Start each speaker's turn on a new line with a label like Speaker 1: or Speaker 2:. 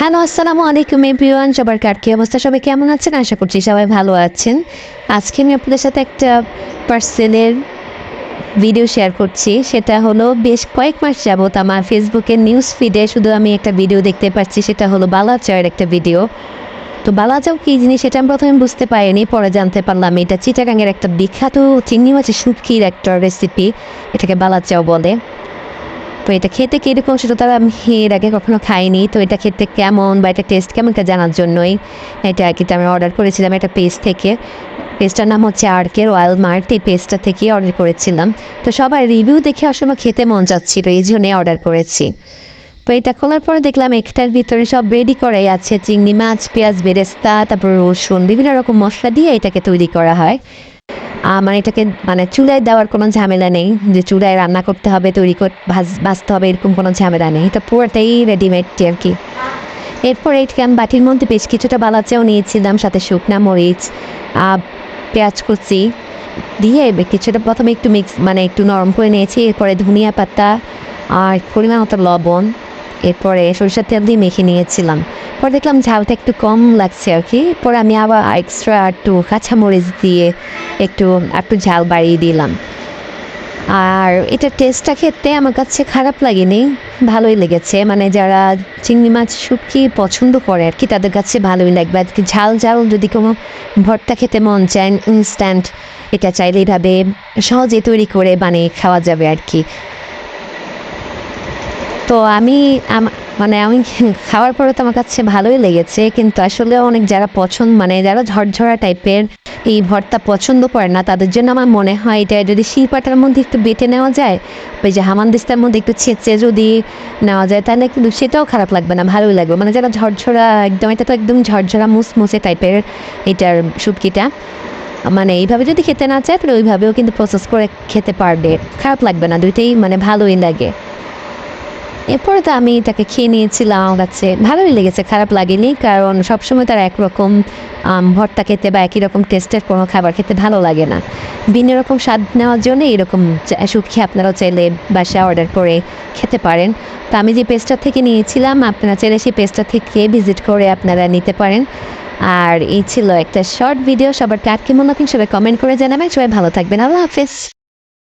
Speaker 1: Hello, আসসালামু আলাইকুম everyone. সবার কি অবস্থা? সবাই কেমন আছেন? আশা করছি সবাই ভালো আছেন। আজকে আমি আপনাদের সাথে একটা পার্সেলের ভিডিও শেয়ার করছি। সেটা হলো বেশ কয়েক মাস যাবত আমার ফেসবুকের নিউজ ফিডে শুধু আমি একটা ভিডিও দেখতে পাচ্ছি, সেটা হলো বালা চায়ের একটা ভিডিও। তো বালা চাও কী জিনিস সেটা আমি প্রথমে বুঝতে পারিনি, পরে জানতে পারলাম এটা চিটাগাংয়ের একটা বিখ্যাত চিংড়ি মাছের শুটকির একটা রেসিপি। এটাকে বালা চাও বলে। তো এটা খেতে কীরকম সেটা তো আমি এর আগে কখনো খাইনি। তো এটা খেতে কেমন বা এটা টেস্ট কেমন এটা জানার জন্যই এটা আর কি আমি অর্ডার করেছিলাম একটা পেজ থেকে। পেজটার নাম হচ্ছে আরকে রয়্যাল মার্ট। এই পেজটা থেকেই অর্ডার করেছিলাম। তো সবার রিভিউ দেখে আসলে খেতে মন যাচ্ছিল, এই জন্যই অর্ডার করেছি। তো এটা খোলার পরে দেখলাম একটার ভিতরে সব রেডি করাই আছে, চিংড়ি মাছ, পেঁয়াজ, বেরেস্তা, তারপর রসুন, বিভিন্ন রকম মশলা দিয়ে এটাকে তৈরি করা হয়। আমার এটাকে চুলায় দেওয়ার কোনো ঝামেলা নেই, যে চুলায় রান্না করতে হবে, তৈরি করে ভাজতে হবে, এরকম কোনো ঝামেলা নেই। এটা পুরোটাই রেডিমেড আর কি। এরপর এটাকে আমি বাটির মধ্যে বেশ কিছুটা বালাচাও নিয়েছিলাম, সাথে শুকনা মরিচ, পেঁয়াজ কুচি দিয়ে কিছুটা প্রথমে একটু একটু নরম করে নিয়েছি। এরপরে ধনিয়া পাতা আর পরিমাণ মতো লবণ, এরপরে সরিষার তেল দিয়ে মেখে নিয়েছিলাম। পরে দেখলাম ঝালটা একটু কম লাগছে আর কি। পরে আমি আবার এক্সট্রা একটু কাঁচামরিচ দিয়ে একটু একটু ঝাল বাড়িয়ে দিলাম। আর এটা টেস্টটা খেতে আমার কাছে খারাপ লাগেনি, ভালোই লেগেছে। যারা চিংড়ি মাছ শুটকি পছন্দ করে আর কি, তাদের কাছে ভালোই লাগবে আর কি। ঝাল ঝাল যদি কোনো ভর্তা খেতে মন চায় ইনস্ট্যান্ট, এটা চাইলে এইভাবে সহজে তৈরি করে বানিয়ে খাওয়া যাবে আর কি। তো আমি আমি খাওয়ার পরে তো আমার কাছে ভালোই লেগেছে, কিন্তু আসলে অনেক যারা যারা ঝরঝরা টাইপের এই ভর্তা পছন্দ করে না, তাদের জন্য আমার মনে হয় এটা যদি শিলপাটার মধ্যে একটু বেটে নেওয়া যায়, ওই যে হামানদিস্তার মধ্যে একটু ছেঁচে যদি নেওয়া যায়, তাহলে কিন্তু সেটাও খারাপ লাগবে না, ভালোই লাগবে। যারা ঝরঝরা একদম, এটা তো একদম ঝরঝরা মুসমুসে টাইপের এটার শুটকিটা, এইভাবে যদি খেতে না চায় তাহলে ওইভাবেও কিন্তু প্রসেস করে খেতে পারবে, খারাপ লাগবে না, দুইটাই ভালোই লাগে। এরপরে তো আমি তাকে খেয়ে নিয়েছিলাম, আমার কাছে ভালোই লেগেছে, খারাপ লাগেনি। কারণ সবসময় তার একরকম ভর্তা খেতে বা একই রকম টেস্টের কোনো খাবার খেতে ভালো লাগে না। ভিন্ন রকম স্বাদ নেওয়ার জন্য এরকম শুটকি আপনারাও চাইলে বাসায় অর্ডার করে খেতে পারেন। তো আমি যে পেজটা থেকে নিয়েছিলাম, আপনারা চাইলে সেই পেজটা থেকে ভিজিট করে আপনারা নিতে পারেন। আর এই ছিল একটা শর্ট ভিডিও। সবার কার কেমন লাগেন সবাই কমেন্ট করে জানাবেন। সবাই ভালো থাকবেন। আল্লাহ হাফেজ।